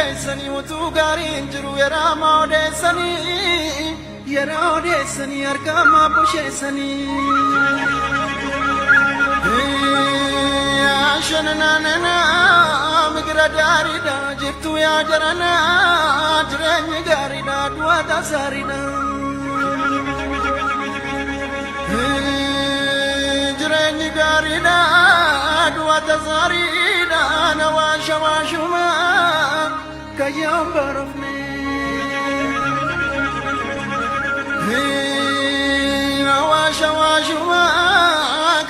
odeessanii utuu gaariin jiru yerama odeessanii argama busheessanii shananana migira daariidha jirtu yaa jarana jireenyi gaariidha du'a tasaariidha jireenyi gaariidha du'a tasaariidha nawaasha waashuma kayyaan barofne nawaasha waashuma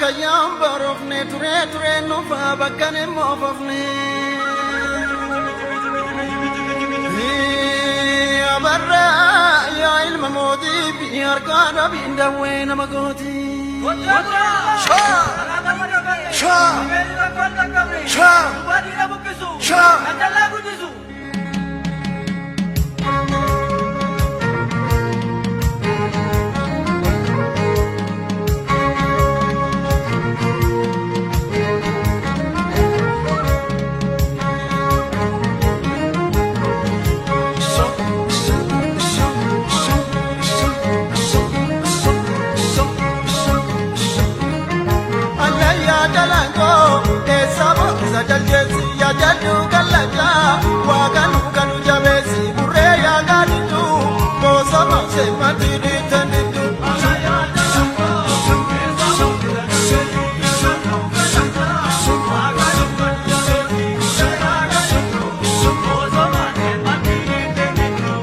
kayyaan barofne ture nufa bakkan moofofne abarra yaa ilma mootii fi harkaa dhabiin dawwee nama gooti Jaljeesi ya jalju galaja waganu kanu jabesi burre ya gaditu bosama se matiri tanitu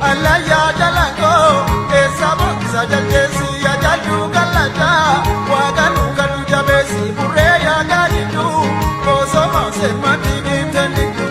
Allah ya jalango esabo sa jaljeesi ya jalju galaja waganu kanu jabesi burre ya gaditu bosama se matiri tanitu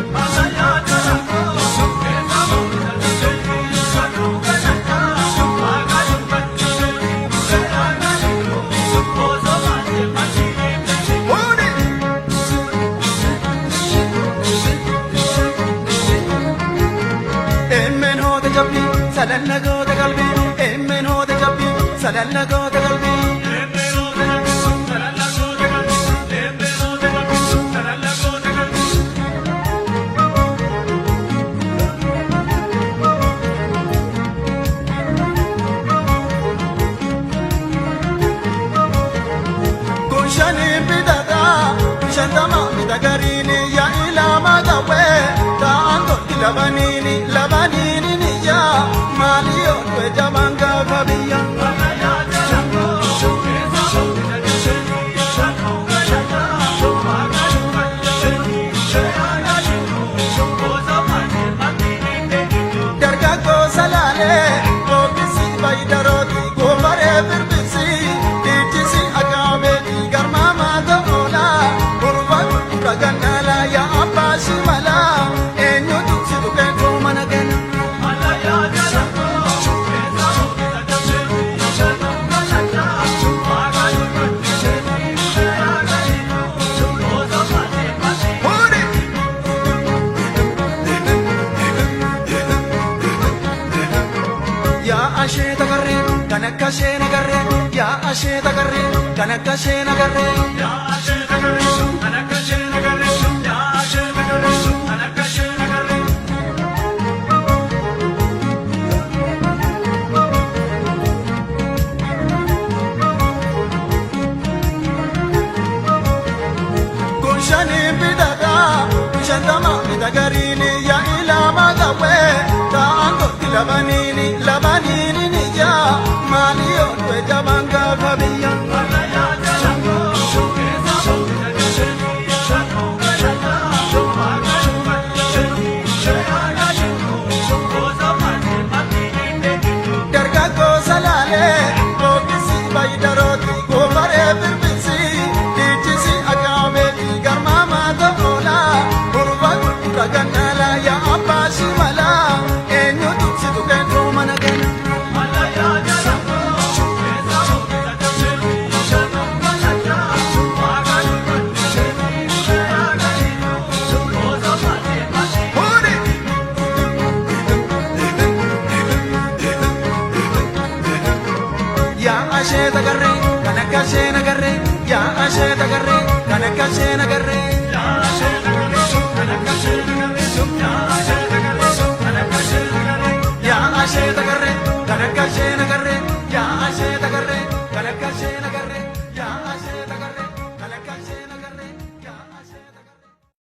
Salanna goota qalbii emmeen hoota jabbii salanna goota qalbii Kushaniin bitata shantama bitagariini yaa ilama gawe ta'an gooti labaniini Malio due jamanga fabia Darga ko salale Bobisi baidaroti Gomare birbisi Itisi agame Garma matola Urva uraganala Ya abasi mala Enyo tutsi dukenko managena Asheta garre, kanakka shena garre, ya asheta garre, kanakka shena garre, ya asheta garre, kanakka shena garre, ya asheta garre, kanakka shena garre. Kushani bidada, shantama bidagarini ya ilama gawe, taango labanini. Malio due jamanga fabia Darga ko salale Bobisi baidaroti Gomare birbisi Itisi agame Garma matola Urva uraganala Ya abasi mala Enyo tutsi tukentro managena Asheta garre, kanakka shena garre, ya asheta garre, kanakka shena garre, ya asheta garre, kanakka shena garre, ya asheta garre. ashee tagarree kan akka ashee